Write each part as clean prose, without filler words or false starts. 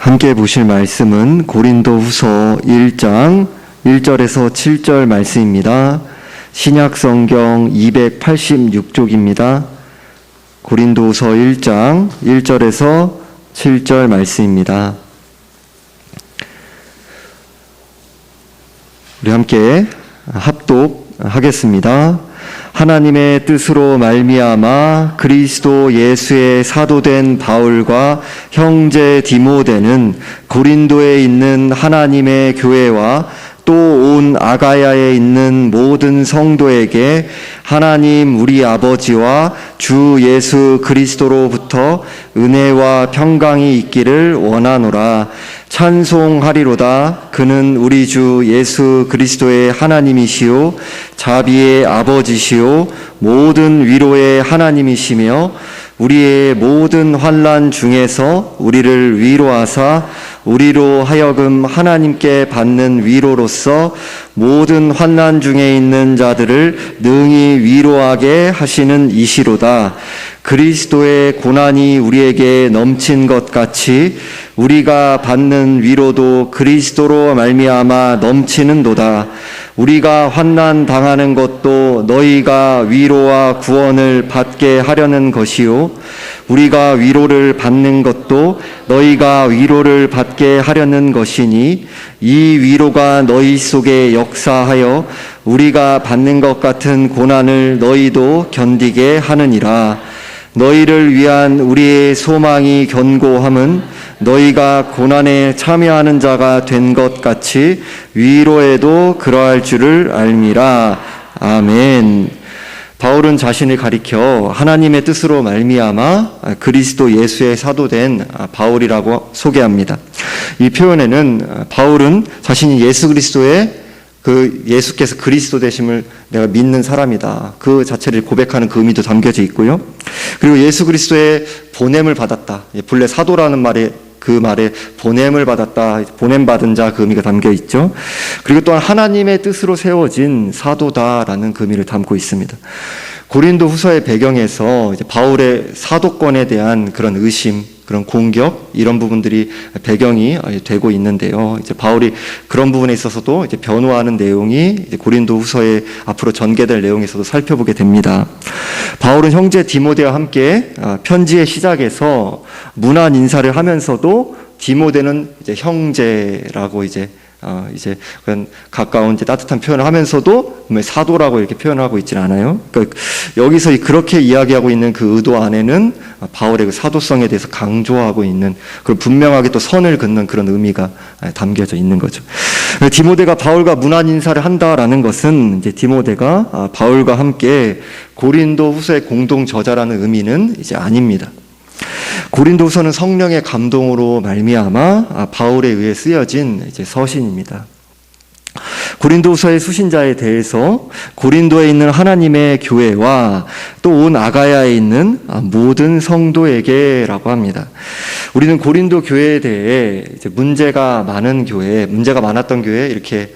함께 보실 말씀은 고린도후서 1장 1절에서 7절 말씀입니다. 신약성경 286쪽입니다. 고린도후서 1장 1절에서 7절 말씀입니다. 우리 함께 합독하겠습니다. 하나님의 뜻으로 말미암아 그리스도 예수의 사도된 바울과 형제 디모데는 고린도에 있는 하나님의 교회와 또 온 아가야에 있는 모든 성도에게 하나님 우리 아버지와 주 예수 그리스도로부터 은혜와 평강이 있기를 원하노라. 찬송하리로다. 그는 우리 주 예수 그리스도의 하나님이시요 자비의 아버지시요 모든 위로의 하나님이시며 우리의 모든 환난 중에서 우리를 위로하사 우리로 하여금 하나님께 받는 위로로서 모든 환난 중에 있는 자들을 능히 위로하게 하시는 이시로다. 그리스도의 고난이 우리에게 넘친 것 같이 우리가 받는 위로도 그리스도로 말미암아 넘치는도다. 우리가 환난 당하는 것도 너희가 위로와 구원을 받게 하려는 것이요 우리가 위로를 받는 것도 너희가 위로를 받게 하려는 것이니 이 위로가 너희 속에 역사하여 우리가 받는 것 같은 고난을 너희도 견디게 하느니라. 너희를 위한 우리의 소망이 견고함은 너희가 고난에 참여하는 자가 된 것 같이 위로에도 그러할 줄을 알미라. 아멘. 바울은 자신을 가리켜 하나님의 뜻으로 말미암아 그리스도 예수의 사도된 바울이라고 소개합니다. 이 표현에는 바울은 자신이 예수 그리스도의 예수께서 그리스도 되심을 내가 믿는 사람이다. 그 자체를 고백하는 그 의미도 담겨져 있고요. 그리고 예수 그리스도의 보냄을 받았다. 본래 사도라는 말에 그 말에 보냄을 받았다, 보냄받은 자 그 의미가 담겨 있죠. 그리고 또한 하나님의 뜻으로 세워진 사도다라는 그 의미를 담고 있습니다. 고린도 후서의 배경에서 이제 바울의 사도권에 대한 그런 의심, 그런 공격, 이런 부분들이 배경이 되고 있는데요. 이제 바울이 그런 부분에 있어서도 이제 변호하는 내용이 이제 고린도 후서에 앞으로 전개될 내용에서도 살펴보게 됩니다. 바울은 형제 디모데와 함께 편지의 시작에서 문안 인사를 하면서도 디모데는 이제 형제라고 이제 그런 가까운 이제 따뜻한 표현을 하면서도 사도라고 이렇게 표현하고 있지는 않아요. 그러니까 여기서 그렇게 이야기하고 있는 그 의도 안에는 바울의 그 사도성에 대해서 강조하고 있는 그리고 분명하게 또 선을 긋는 그런 의미가 담겨져 있는 거죠. 디모데가 바울과 문안 인사를 한다라는 것은 이제 디모데가 바울과 함께 고린도 후서의 공동 저자라는 의미는 이제 아닙니다. 고린도후서는 성령의 감동으로 말미암아 바울에 의해 쓰여진 이제 서신입니다. 고린도후서의 수신자에 대해서 고린도에 있는 하나님의 교회와 또 온 아가야에 있는 모든 성도에게라고 합니다. 우리는 고린도 교회에 대해 이제 문제가 많았던 교회 이렇게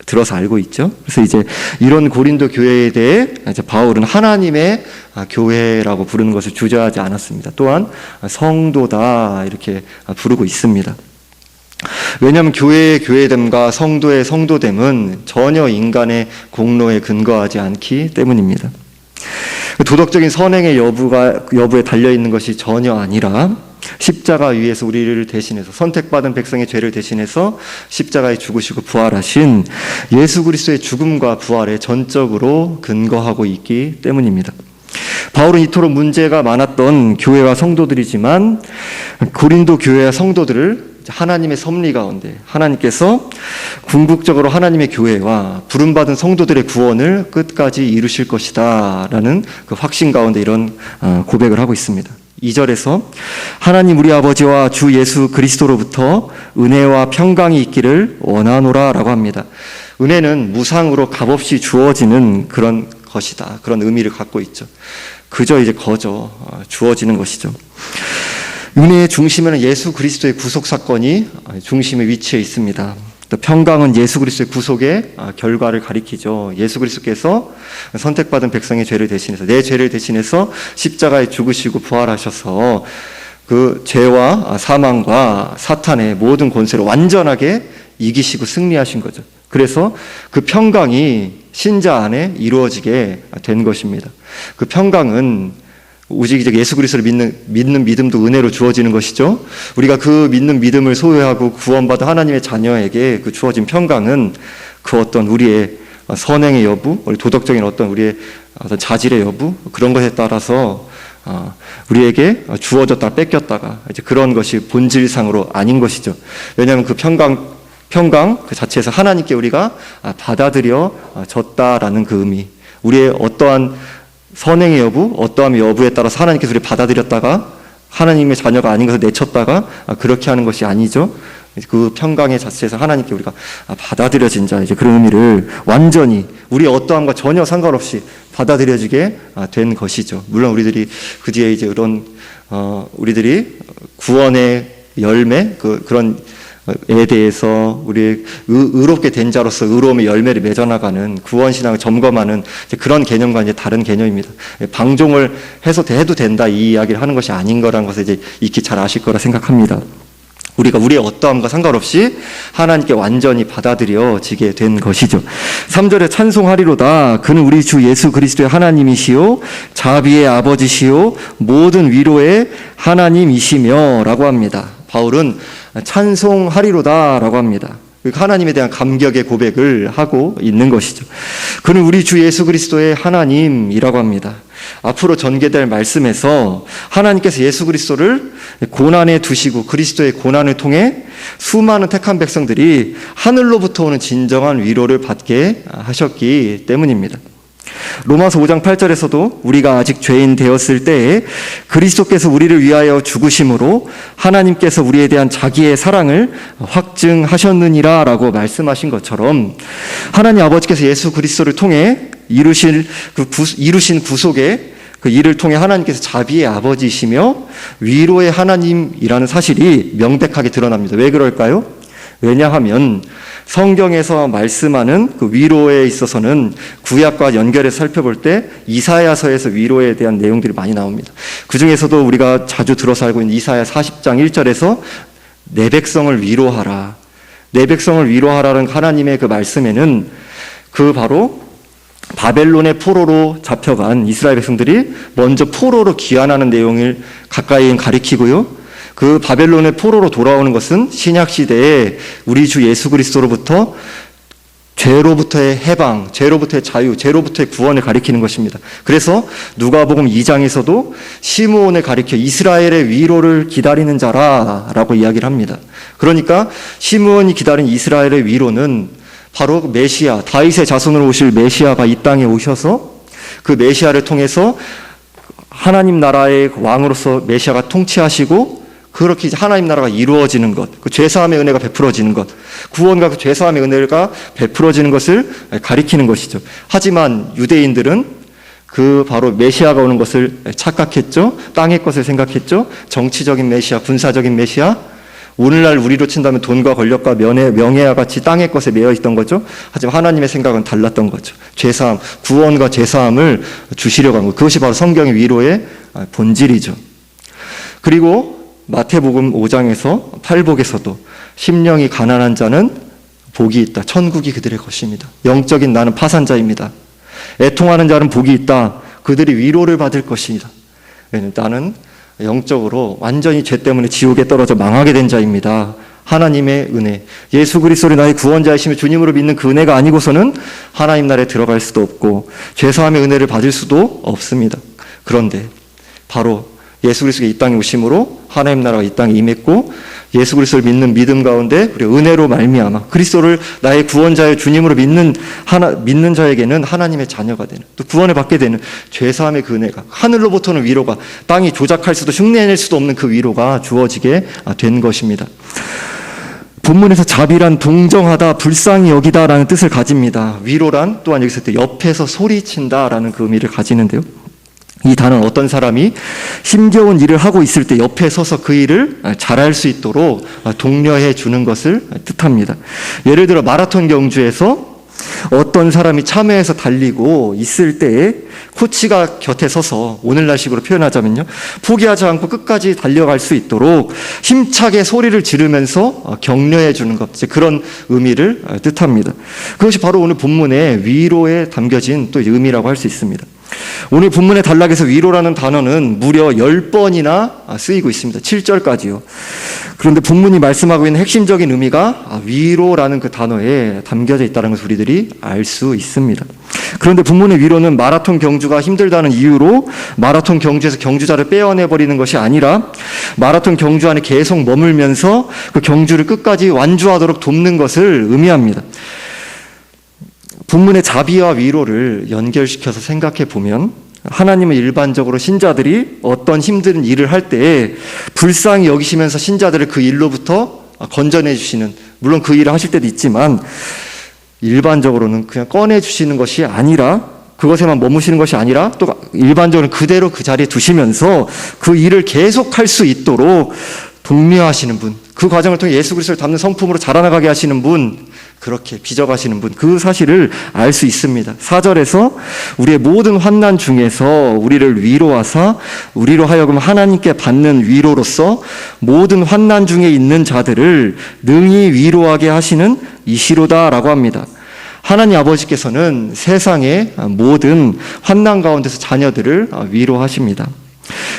들어서 알고 있죠. 그래서 이제 이런 고린도 교회에 대해 이제 바울은 하나님의 교회라고 부르는 것을 주저하지 않았습니다. 또한 성도다 이렇게 부르고 있습니다. 왜냐하면 교회의 교회됨과 성도의 성도됨은 전혀 인간의 공로에 근거하지 않기 때문입니다. 도덕적인 선행의 여부에 달려있는 것이 전혀 아니라 십자가 위에서 우리를 대신해서 선택받은 백성의 죄를 대신해서 십자가에 죽으시고 부활하신 예수 그리스도의 죽음과 부활에 전적으로 근거하고 있기 때문입니다. 바울은 이토록 문제가 많았던 교회와 성도들이지만 고린도 교회와 성도들을 하나님의 섭리 가운데 하나님께서 궁극적으로 하나님의 교회와 부름받은 성도들의 구원을 끝까지 이루실 것이다 라는 그 확신 가운데 이런 고백을 하고 있습니다. 2절에서 하나님 우리 아버지와 주 예수 그리스도로부터 은혜와 평강이 있기를 원하노라 라고 합니다. 은혜는 무상으로 값없이 주어지는 그런 것이다. 그런 의미를 갖고 있죠. 그저 이제 주어지는 것이죠. 은혜의 중심에는 예수 그리스도의 구속 사건이 중심에 위치해 있습니다. 또 평강은 예수 그리스도의 구속의 결과를 가리키죠. 예수 그리스도께서 선택받은 백성의 죄를 대신해서 내 죄를 대신해서 십자가에 죽으시고 부활하셔서 그 죄와 사망과 사탄의 모든 권세를 완전하게 이기시고 승리하신 거죠. 그래서 그 평강이 신자 안에 이루어지게 된 것입니다. 그 평강은 오직 이제 예수 그리스도를 믿는 믿음도 은혜로 주어지는 것이죠. 우리가 그 믿는 믿음을 소유하고 구원받은 하나님의 자녀에게 그 주어진 평강은 그 어떤 우리의 선행의 여부, 도덕적인 어떤 우리의 어떤 자질의 여부, 그런 것에 따라서 우리에게 주어졌다 뺏겼다가 이제 그런 것이 본질상으로 아닌 것이죠. 왜냐하면 그 평강 그 자체에서 하나님께 우리가 받아들여졌다라는 그 의미, 우리의 어떠한 선행의 여부, 어떠함의 여부에 따라서 하나님께서 우리를 받아들였다가 하나님의 자녀가 아닌 것을 내쳤다가 그렇게 하는 것이 아니죠. 그 평강의 자체에서 하나님께 우리가 받아들여진 자, 이제 그런 의미를 완전히 우리의 어떠함과 전혀 상관없이 받아들여지게 된 것이죠. 물론 우리들이 그 뒤에 이제 그런 우리들이 구원의 열매, 그런 에 대해서 우리 의롭게 된 자로서 의로움의 열매를 맺어나가는 구원신앙을 점검하는 그런 개념과 이제 다른 개념입니다. 방종을 해도 된다 이 이야기를 하는 것이 아닌 거라는 것을 이제 익히 잘 아실 거라 생각합니다. 우리가 우리의 어떠함과 상관없이 하나님께 완전히 받아들여지게 된 것이죠. 3절에 찬송하리로다. 그는 우리 주 예수 그리스도의 하나님이시요 자비의 아버지시요 모든 위로의 하나님이시며 라고 합니다. 바울은 찬송하리로다 라고 합니다. 하나님에 대한 감격의 고백을 하고 있는 것이죠. 그는 우리 주 예수 그리스도의 하나님이라고 합니다. 앞으로 전개될 말씀에서 하나님께서 예수 그리스도를 고난에 두시고 그리스도의 고난을 통해 수많은 택한 백성들이 하늘로부터 오는 진정한 위로를 받게 하셨기 때문입니다. 로마서 5장 8절에서도 우리가 아직 죄인 되었을 때에 그리스도께서 우리를 위하여 죽으심으로 하나님께서 우리에 대한 자기의 사랑을 확증하셨느니라 라고 말씀하신 것처럼 하나님 아버지께서 예수 그리스도를 통해 이루신 구속의 그 일을 통해 하나님께서 자비의 아버지이시며 위로의 하나님이라는 사실이 명백하게 드러납니다. 왜 그럴까요? 왜냐하면 성경에서 말씀하는 그 위로에 있어서는 구약과 연결해서 살펴볼 때 이사야서에서 위로에 대한 내용들이 많이 나옵니다. 그 중에서도 우리가 자주 들어서 알고 있는 이사야 40장 1절에서 내 백성을 위로하라. 내 백성을 위로하라는 하나님의 그 말씀에는 그 바로 바벨론의 포로로 잡혀간 이스라엘 백성들이 먼저 포로로 귀환하는 내용을 가까이 가리키고요. 그 바벨론의 포로로 돌아오는 것은 신약시대에 우리 주 예수 그리스도로부터 죄로부터의 해방, 죄로부터의 자유, 죄로부터의 구원을 가리키는 것입니다. 그래서 누가복음 2장에서도 시므온을 가리켜 이스라엘의 위로를 기다리는 자라라고 이야기를 합니다. 그러니까 시므온이 기다린 이스라엘의 위로는 바로 메시아, 다윗의 자손으로 오실 메시아가 이 땅에 오셔서 그 메시아를 통해서 하나님 나라의 왕으로서 메시아가 통치하시고 그렇게 이제 하나님 나라가 이루어지는 것, 그 죄사함의 은혜가 베풀어지는 것, 구원과 그 죄사함의 은혜가 베풀어지는 것을 가리키는 것이죠. 하지만 유대인들은 그 바로 메시아가 오는 것을 착각했죠. 땅의 것을 생각했죠. 정치적인 메시아, 군사적인 메시아, 오늘날 우리로 친다면 돈과 권력과 명예와 같이 땅의 것에 매여 있던 거죠. 하지만 하나님의 생각은 달랐던 거죠. 죄사함, 구원과 죄사함을 주시려고 한 것, 그것이 바로 성경의 위로의 본질이죠. 그리고 마태복음 5장에서 팔복에서도 심령이 가난한 자는 복이 있다. 천국이 그들의 것입니다. 영적인 나는 파산자입니다. 애통하는 자는 복이 있다. 그들이 위로를 받을 것입니다. 나는 영적으로 완전히 죄 때문에 지옥에 떨어져 망하게 된 자입니다. 하나님의 은혜, 예수 그리스도를 나의 구원자이시며 주님으로 믿는 그 은혜가 아니고서는 하나님 나라에 들어갈 수도 없고 죄사함의 은혜를 받을 수도 없습니다. 그런데 바로 예수 그리스도가 이 땅에 오심으로 하나님 나라가 이 땅에 임했고 예수 그리스도를 믿는 믿음 가운데 우리 은혜로 말미암아 그리스도를 나의 구원자의 주님으로 믿는 자에게는 하나님의 자녀가 되는, 또 구원을 받게 되는 죄사함의 그 은혜가, 하늘로부터는 위로가, 땅이 조작할 수도 흉내낼 수도 없는 그 위로가 주어지게 된 것입니다. 본문에서 자비란 동정하다, 불쌍히 여기다라는 뜻을 가집니다. 위로란 또한 여기서 옆에서 소리친다라는 그 의미를 가지는데요. 이 단어는 어떤 사람이 힘겨운 일을 하고 있을 때 옆에 서서 그 일을 잘할 수 있도록 독려해 주는 것을 뜻합니다. 예를 들어 마라톤 경주에서 어떤 사람이 참회해서 달리고 있을 때에 코치가 곁에 서서 오늘날식으로 표현하자면요, 포기하지 않고 끝까지 달려갈 수 있도록 힘차게 소리를 지르면서 격려해 주는 것, 그런 의미를 뜻합니다. 그것이 바로 오늘 본문의 위로에 담겨진 또 의미라고 할 수 있습니다. 오늘 본문의 단락에서 위로라는 단어는 무려 10번이나 쓰이고 있습니다. 7절까지요. 그런데 본문이 말씀하고 있는 핵심적인 의미가 위로라는 그 단어에 담겨져 있다는 것을 우리들이 알 수 있습니다. 그런데 본문의 위로는 마라톤 경주가 힘들다는 이유로 마라톤 경주에서 경주자를 빼어내버리는 것이 아니라 마라톤 경주 안에 계속 머물면서 그 경주를 끝까지 완주하도록 돕는 것을 의미합니다. 본문의 자비와 위로를 연결시켜서 생각해 보면, 하나님은 일반적으로 신자들이 어떤 힘든 일을 할 때에 불쌍히 여기시면서 신자들을 그 일로부터 건져내 주시는, 물론 그 일을 하실 때도 있지만 일반적으로는 그냥 꺼내 주시는 것이 아니라, 그것에만 머무시는 것이 아니라 또 일반적으로 그대로 그 자리에 두시면서 그 일을 계속할 수 있도록 독려하시는 분, 그 과정을 통해 예수 그리스도를 닮는 성품으로 자라나가게 하시는 분, 그렇게 빚어가시는 분, 그 사실을 알 수 있습니다. 4절에서 우리의 모든 환난 중에서 우리를 위로하사 우리로 하여금 하나님께 받는 위로로서 모든 환난 중에 있는 자들을 능히 위로하게 하시는 이시로다라고 합니다. 하나님 아버지께서는 세상의 모든 환난 가운데서 자녀들을 위로하십니다.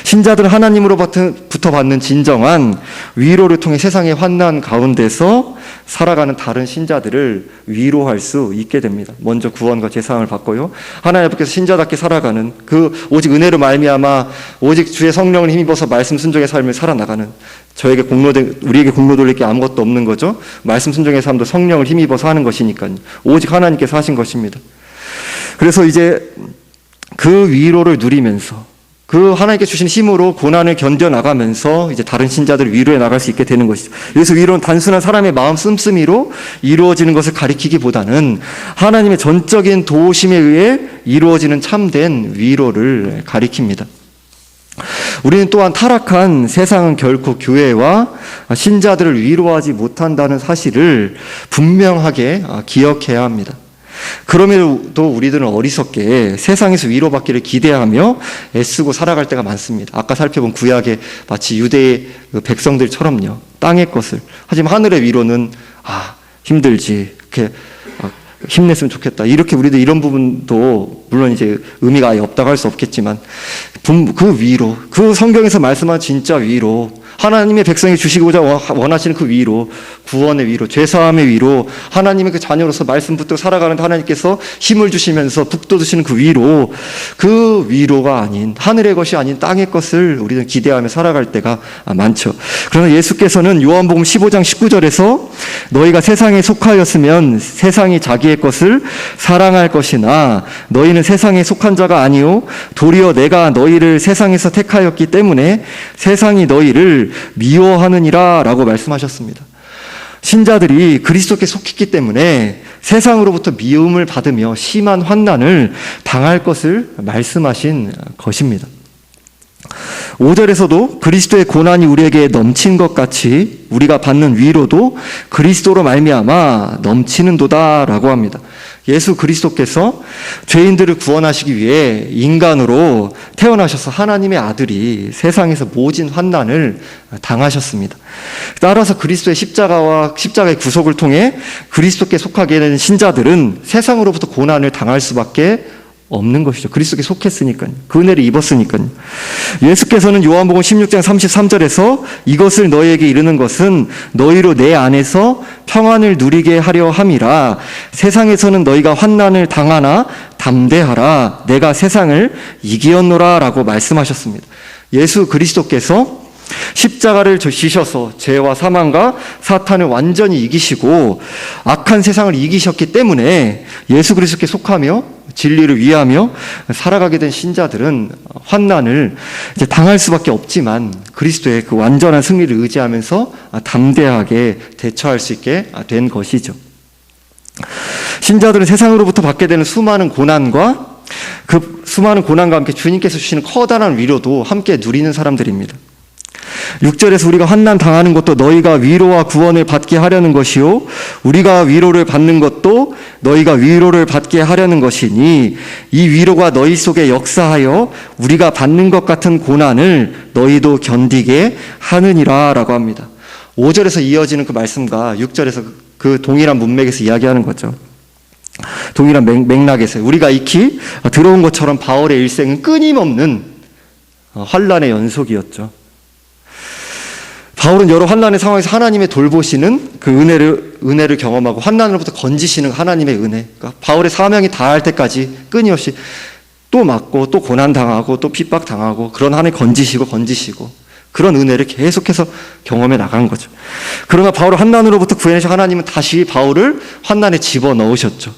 신자들은 하나님으로부터 받는 진정한 위로를 통해 세상의 환난 가운데서 살아가는 다른 신자들을 위로할 수 있게 됩니다. 먼저 구원과 제사함을 받고요, 하나님 아버지께서 신자답게 살아가는, 그 오직 은혜로 말미암아 오직 주의 성령을 힘입어서 말씀 순종의 삶을 살아나가는, 우리에게 공로 돌릴 게 아무것도 없는 거죠. 말씀 순종의 삶도 성령을 힘입어서 하는 것이니까요. 오직 하나님께서 하신 것입니다. 그래서 이제 그 위로를 누리면서 그 하나님께 주신 힘으로 고난을 견뎌나가면서 이제 다른 신자들을 위로해 나갈 수 있게 되는 것이죠. 그래서 위로는 단순한 사람의 마음 씀씀이로 이루어지는 것을 가리키기보다는 하나님의 전적인 도우심에 의해 이루어지는 참된 위로를 가리킵니다. 우리는 또한 타락한 세상은 결코 교회와 신자들을 위로하지 못한다는 사실을 분명하게 기억해야 합니다. 그럼에도 우리들은 어리석게 세상에서 위로받기를 기대하며 애쓰고 살아갈 때가 많습니다. 아까 살펴본 구약의 마치 유대의 백성들처럼요, 땅의 것을. 하지만 하늘의 위로는 힘들지, 이렇게 힘냈으면 좋겠다, 이렇게 우리도 이런 부분도 물론 이제 의미가 아예 없다고 할 수 없겠지만, 그 위로, 그 성경에서 말씀한 진짜 위로, 하나님의 백성이 주시고자 원하시는 그 위로, 구원의 위로, 죄사함의 위로, 하나님의 그 자녀로서 말씀 붙들고 살아가는 하나님께서 힘을 주시면서 북돋으시는 그 위로, 그 위로가 아닌, 하늘의 것이 아닌 땅의 것을 우리는 기대하며 살아갈 때가 많죠. 그러나 예수께서는 요한복음 15장 19절에서 너희가 세상에 속하였으면 세상이 자기의 것을 사랑할 것이나 너희는 세상에 속한 자가 아니요 도리어 내가 너희를 세상에서 택하였기 때문에 세상이 너희를 미워하느니라 라고 말씀하셨습니다. 신자들이 그리스도께 속했기 때문에 세상으로부터 미움을 받으며 심한 환난을 당할 것을 말씀하신 것입니다. 5절에서도 그리스도의 고난이 우리에게 넘친 것 같이 우리가 받는 위로도 그리스도로 말미암아 넘치는도다라고 합니다. 예수 그리스도께서 죄인들을 구원하시기 위해 인간으로 태어나셔서 하나님의 아들이 세상에서 모진 환난을 당하셨습니다. 따라서 그리스도의 십자가와 십자가의 구속을 통해 그리스도께 속하게 된 신자들은 세상으로부터 고난을 당할 수밖에 없는 것이죠. 그리스도께 속했으니까요. 그 은혜를 입었으니까요. 예수께서는 요한복음 16장 33절에서 이것을 너희에게 이르는 것은 너희로 내 안에서 평안을 누리게 하려 함이라. 세상에서는 너희가 환난을 당하나 담대하라. 내가 세상을 이기었노라 라고 말씀하셨습니다. 예수 그리스도께서 십자가를 지셔서 죄와 사망과 사탄을 완전히 이기시고 악한 세상을 이기셨기 때문에 예수 그리스도께 속하며 진리를 위하며 살아가게 된 신자들은 환난을 이제 당할 수밖에 없지만 그리스도의 그 완전한 승리를 의지하면서 담대하게 대처할 수 있게 된 것이죠. 신자들은 세상으로부터 받게 되는 수많은 고난과 그 수많은 고난과 함께 주님께서 주시는 커다란 위로도 함께 누리는 사람들입니다. 6절에서 우리가 환난 당하는 것도 너희가 위로와 구원을 받게 하려는 것이요 우리가 위로를 받는 것도 너희가 위로를 받게 하려는 것이니 이 위로가 너희 속에 역사하여 우리가 받는 것 같은 고난을 너희도 견디게 하느니라 라고 합니다. 5절에서 이어지는 그 말씀과 6절에서 그 동일한 문맥에서 이야기하는 거죠. 동일한 맥락에서 우리가 익히 들어온 것처럼 바울의 일생은 끊임없는 환난의 연속이었죠. 바울은 여러 환난의 상황에서 하나님의 돌보시는 그 은혜를 경험하고 환난으로부터 건지시는 하나님의 은혜. 그러니까 바울의 사명이 다할 때까지 끊임없이 또 맞고 또 고난당하고 또 핍박당하고 그런 하나님 건지시고 그런 은혜를 계속해서 경험해 나간 거죠. 그러나 바울을 환난으로부터 구해내신 하나님은 다시 바울을 환난에 집어넣으셨죠.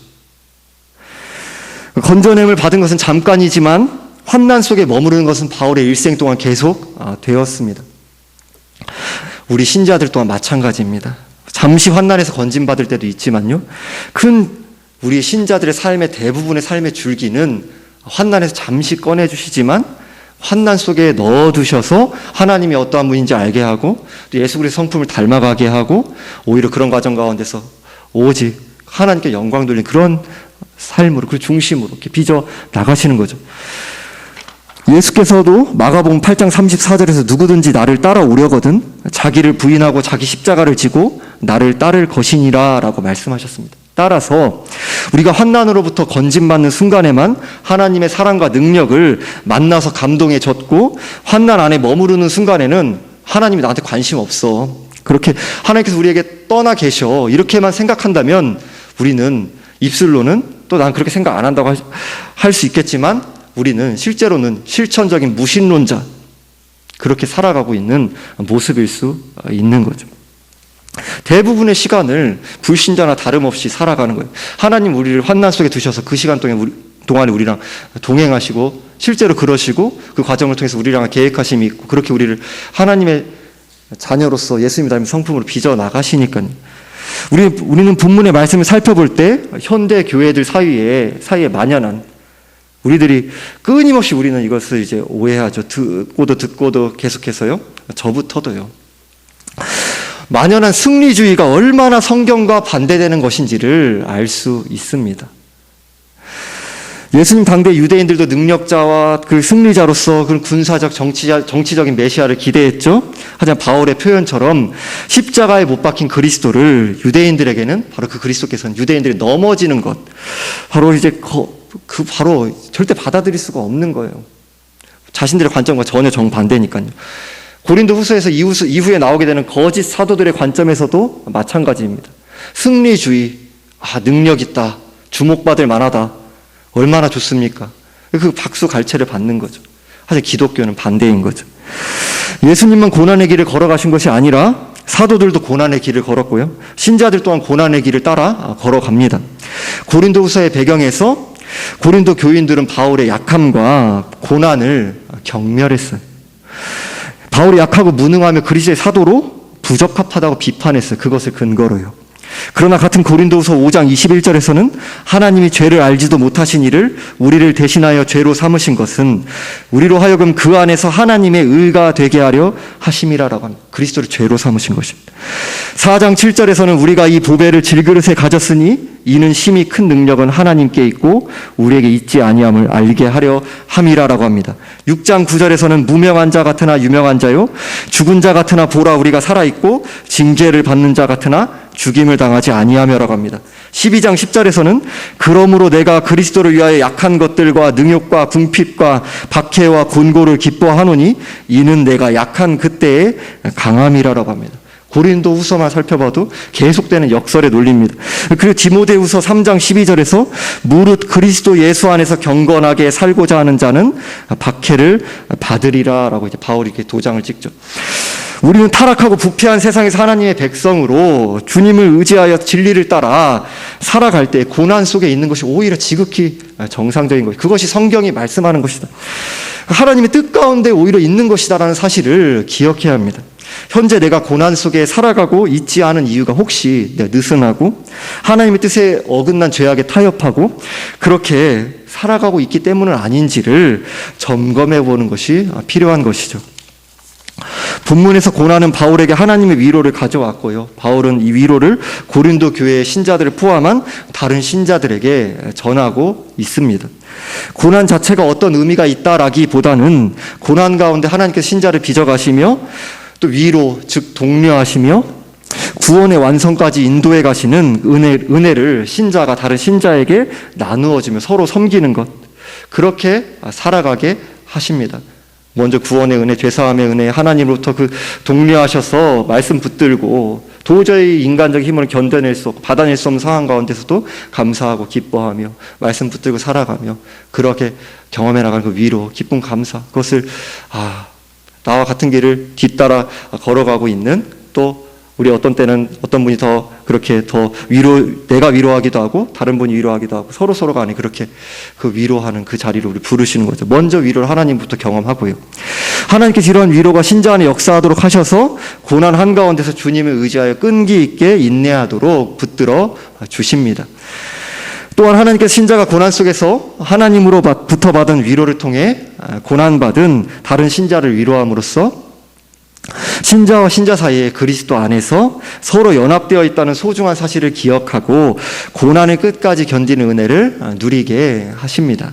건져냄을 받은 것은 잠깐이지만 환난 속에 머무르는 것은 바울의 일생 동안 계속 되었습니다. 우리 신자들 또한 마찬가지입니다. 잠시 환난에서 건짐받을 때도 있지만요. 우리 신자들의 삶의 대부분의 삶의 줄기는 환난에서 잠시 꺼내주시지만 환난 속에 넣어두셔서 하나님이 어떠한 분인지 알게 하고 또 예수 그리스도 성품을 닮아가게 하고 오히려 그런 과정 가운데서 오직 하나님께 영광 돌리는 그런 삶으로 그 중심으로 이렇게 빚어 나가시는 거죠. 예수께서도 마가복음 8장 34절에서 누구든지 나를 따라오려거든 자기를 부인하고 자기 십자가를 지고 나를 따를 것이니라 라고 말씀하셨습니다. 따라서 우리가 환난으로부터 건짐받는 순간에만 하나님의 사랑과 능력을 만나서 감동에 젖고 환난 안에 머무르는 순간에는 하나님이 나한테 관심 없어. 그렇게 하나님께서 우리에게 떠나 계셔. 이렇게만 생각한다면 우리는 입술로는 또 난 그렇게 생각 안 한다고 할 수 있겠지만 우리는 실제로는 실천적인 무신론자 그렇게 살아가고 있는 모습일 수 있는 거죠. 대부분의 시간을 불신자나 다름없이 살아가는 거예요. 하나님 우리를 환난 속에 두셔서 그 시간 동안에 우리랑 동행하시고 실제로 그러시고 그 과정을 통해서 우리랑 계획하심이 있고 그렇게 우리를 하나님의 자녀로서 예수님 닮은 성품으로 빚어 나가시니까요. 우리는 본문의 말씀을 살펴볼 때 현대 교회들 사이에 만연한 우리들이 끊임없이 우리는 이것을 이제 오해하죠. 듣고도 계속해서요. 저부터도요. 만연한 승리주의가 얼마나 성경과 반대되는 것인지를 알 수 있습니다. 예수님 당대 유대인들도 능력자와 그 승리자로서 그런 군사적 정치적인 메시아를 기대했죠. 하지만 바울의 표현처럼 십자가에 못 박힌 그리스도를 유대인들에게는 바로 그 그리스도께서는 유대인들이 넘어지는 것 바로 이제 바로 절대 받아들일 수가 없는 거예요. 자신들의 관점과 전혀 정반대니까요. 고린도 후서에서 이후에 나오게 되는 거짓 사도들의 관점에서도 마찬가지입니다. 승리주의, 능력 있다, 주목받을 만하다, 얼마나 좋습니까? 그 박수 갈채를 받는 거죠. 하지만 기독교는 반대인 거죠. 예수님만 고난의 길을 걸어가신 것이 아니라 사도들도 고난의 길을 걸었고요. 신자들 또한 고난의 길을 따라 걸어갑니다. 고린도 후서의 배경에서 고린도 교인들은 바울의 약함과 고난을 경멸했어요. 바울이 약하고 무능하며 그리스도의 사도로 부적합하다고 비판했어요. 그것을 근거로요. 그러나 같은 고린도후서 5장 21절에서는 하나님이 죄를 알지도 못하신 이를 우리를 대신하여 죄로 삼으신 것은 우리로 하여금 그 안에서 하나님의 의가 되게 하려 하심이라라고 합니다. 그리스도를 죄로 삼으신 것입니다. 4장 7절에서는 우리가 이 보배를 질그릇에 가졌으니 이는 심히 큰 능력은 하나님께 있고 우리에게 있지 아니함을 알게 하려 함이라라고 합니다. 6장 9절에서는 무명한 자 같으나 유명한 자요 죽은 자 같으나 보라 우리가 살아있고 징계를 받는 자 같으나 죽임을 당하지 아니하며라고 합니다. 12장 10절에서는 그러므로 내가 그리스도를 위하여 약한 것들과 능욕과 궁핍과 박해와 곤고를 기뻐하노니 이는 내가 약한 그때의 강함이라라고 합니다. 고린도 후서만 살펴봐도 계속되는 역설의 논리입니다. 그리고 디모데후서 3장 12절에서 무릇 그리스도 예수 안에서 경건하게 살고자 하는 자는 박해를 받으리라 라고 이제 바울이 이렇게 도장을 찍죠. 우리는 타락하고 부패한 세상에서 하나님의 백성으로 주님을 의지하여 진리를 따라 살아갈 때 고난 속에 있는 것이 오히려 지극히 정상적인 것. 그것이 성경이 말씀하는 것이다. 하나님의 뜻 가운데 오히려 있는 것이다라는 사실을 기억해야 합니다. 현재 내가 고난 속에 살아가고 있지 않은 이유가 혹시 내가 느슨하고 하나님의 뜻에 어긋난 죄악에 타협하고 그렇게 살아가고 있기 때문은 아닌지를 점검해 보는 것이 필요한 것이죠. 본문에서 고난은 바울에게 하나님의 위로를 가져왔고요. 바울은 이 위로를 고린도 교회의 신자들을 포함한 다른 신자들에게 전하고 있습니다. 고난 자체가 어떤 의미가 있다라기보다는 고난 가운데 하나님께서 신자를 빚어가시며 또 위로, 즉 독려하시며 구원의 완성까지 인도해 가시는 은혜를 신자가 다른 신자에게 나누어주며 서로 섬기는 것, 그렇게 살아가게 하십니다. 먼저 구원의 은혜, 죄사함의 은혜, 하나님으로부터 그 독려하셔서 말씀 붙들고 도저히 인간적 힘으로 견뎌낼 수 없고 받아낼 수 없는 상황 가운데서도 감사하고 기뻐하며 말씀 붙들고 살아가며 그렇게 경험해 나가는 그 위로, 기쁨, 감사, 그것을 나와 같은 길을 뒤따라 걸어가고 있는, 또 우리 어떤 때는 어떤 분이 더 그렇게 더 내가 위로하기도 하고 다른 분이 위로하기도 하고 서로 간에 그렇게 그 위로하는 그 자리로 우리 부르시는 거죠. 먼저 위로를 하나님부터 경험하고요. 하나님께서 이러한 위로가 신자 안에 역사하도록 하셔서 고난 한가운데서 주님을 의지하여 끈기 있게 인내하도록 붙들어 주십니다. 또한 하나님께서 신자가 고난 속에서 하나님으로부터 받은 위로를 통해 고난받은 다른 신자를 위로함으로써 신자와 신자 사이에 그리스도 안에서 서로 연합되어 있다는 소중한 사실을 기억하고 고난을 끝까지 견디는 은혜를 누리게 하십니다.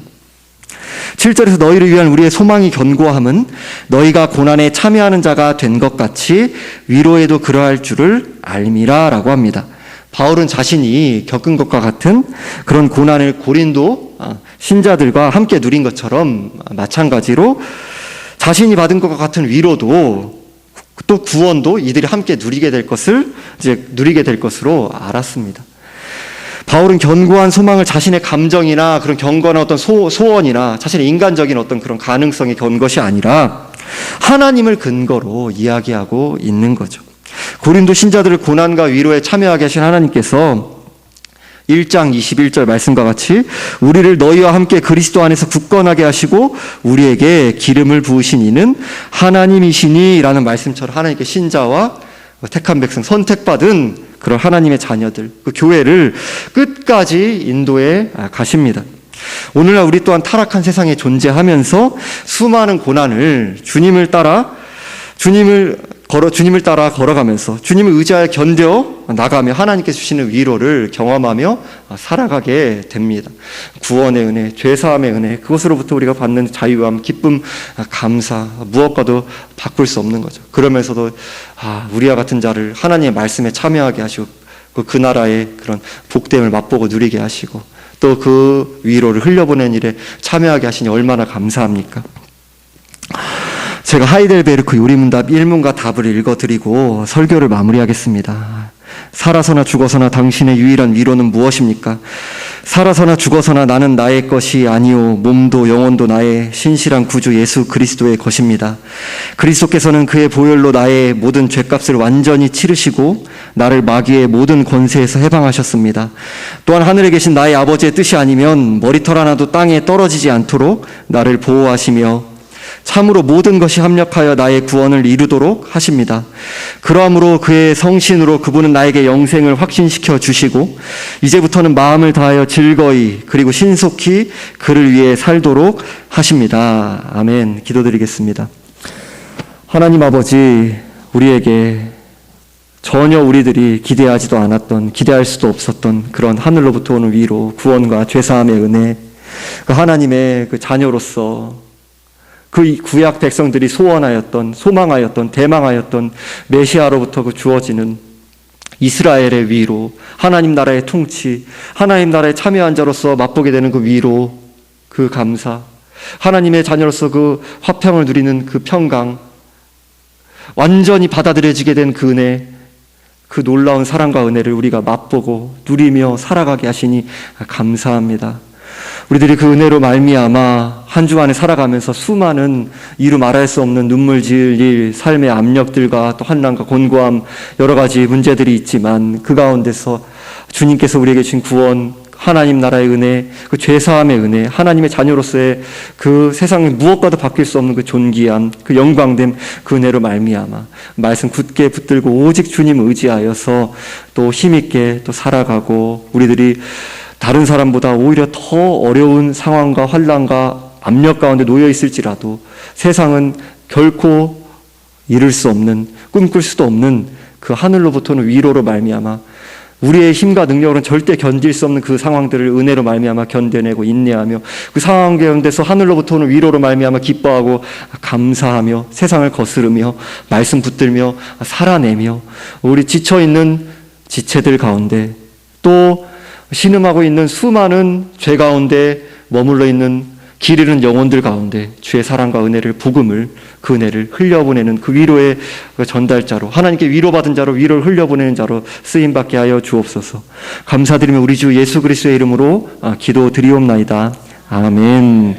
7절에서 너희를 위한 우리의 소망이 견고함은 너희가 고난에 참여하는 자가 된 것 같이 위로에도 그러할 줄을 알미라 라고 합니다. 바울은 자신이 겪은 것과 같은 그런 고난을 고린도 신자들과 함께 누린 것처럼 마찬가지로 자신이 받은 것과 같은 위로도 또 구원도 이들이 함께 누리게 될 것으로 알았습니다. 바울은 견고한 소망을 자신의 감정이나 그런 경건한 어떤 소원이나 자신의 인간적인 어떤 그런 가능성에 건 것이 아니라 하나님을 근거로 이야기하고 있는 거죠. 고린도 신자들을 고난과 위로에 참여하게 하신 하나님께서 1장 21절 말씀과 같이 우리를 너희와 함께 그리스도 안에서 굳건하게 하시고 우리에게 기름을 부으신 이는 하나님이시니 라는 말씀처럼 하나님께 신자와 택한 백성, 선택받은 그런 하나님의 자녀들, 그 교회를 끝까지 인도해 가십니다. 오늘날 우리 또한 타락한 세상에 존재하면서 수많은 고난을 주님을 따라 걸어가면서 주님을 의지하여 견뎌 나가며 하나님께 주시는 위로를 경험하며 살아가게 됩니다. 구원의 은혜, 죄사함의 은혜, 그것으로부터 우리가 받는 자유함, 기쁨, 감사, 무엇과도 바꿀 수 없는 거죠. 그러면서도 우리와 같은 자를 하나님의 말씀에 참여하게 하시고 그 나라의 그런 복됨을 맛보고 누리게 하시고 또 그 위로를 흘려보낸 일에 참여하게 하시니 얼마나 감사합니까? 제가 하이델베르크 요리문답 1문과 답을 읽어드리고 설교를 마무리하겠습니다. 살아서나 죽어서나 당신의 유일한 위로는 무엇입니까? 살아서나 죽어서나 나는 나의 것이 아니오 몸도 영혼도 나의 신실한 구주 예수 그리스도의 것입니다. 그리스도께서는 그의 보혈로 나의 모든 죄값을 완전히 치르시고 나를 마귀의 모든 권세에서 해방하셨습니다. 또한 하늘에 계신 나의 아버지의 뜻이 아니면 머리털 하나도 땅에 떨어지지 않도록 나를 보호하시며 참으로 모든 것이 합력하여 나의 구원을 이루도록 하십니다. 그러므로 그의 성신으로 그분은 나에게 영생을 확신시켜 주시고 이제부터는 마음을 다하여 즐거이 그리고 신속히 그를 위해 살도록 하십니다. 아멘. 기도드리겠습니다. 하나님 아버지, 우리에게 전혀 우리들이 기대하지도 않았던, 기대할 수도 없었던 그런 하늘로부터 오는 위로, 구원과 죄사함의 은혜, 그 하나님의 그 자녀로서 그 구약 백성들이 소원하였던, 소망하였던, 대망하였던 메시아로부터 그 주어지는 이스라엘의 위로, 하나님 나라의 통치, 하나님 나라에 참여한 자로서 맛보게 되는 그 위로, 그 감사, 하나님의 자녀로서 그 화평을 누리는 그 평강, 완전히 받아들여지게 된 그 은혜, 그 놀라운 사랑과 은혜를 우리가 맛보고 누리며 살아가게 하시니 감사합니다. 우리들이 그 은혜로 말미암아 한 주 안에 살아가면서 수많은 이루 말할 수 없는 눈물 지을 일, 삶의 압력들과 또 환난과 곤고함, 여러 가지 문제들이 있지만 그 가운데서 주님께서 우리에게 주신 구원, 하나님 나라의 은혜, 그 죄사함의 은혜, 하나님의 자녀로서의 그 세상에 무엇과도 바뀔 수 없는 그 존귀함, 그 영광됨, 그 은혜로 말미암아 말씀 굳게 붙들고 오직 주님 의지하여서 또 힘있게 또 살아가고 우리들이 다른 사람보다 오히려 더 어려운 상황과 환난과 압력 가운데 놓여 있을지라도 세상은 결코 이룰 수 없는, 꿈꿀 수도 없는 그 하늘로부터는 위로로 말미암아 우리의 힘과 능력으로는 절대 견딜 수 없는 그 상황들을 은혜로 말미암아 견뎌내고 인내하며 그 상황 가운데서 하늘로부터는 위로로 말미암아 기뻐하고 감사하며 세상을 거스르며 말씀 붙들며 살아내며 우리 지쳐있는 지체들 가운데 또 신음하고 있는 수많은 죄 가운데 머물러 있는 길 잃은 영혼들 가운데 주의 사랑과 은혜를, 복음을, 그 은혜를 흘려보내는 그 위로의 전달자로, 하나님께 위로받은 자로 위로를 흘려보내는 자로 쓰임받게 하여 주옵소서. 감사드리며 우리 주 예수 그리스도의 이름으로 기도드리옵나이다. 아멘.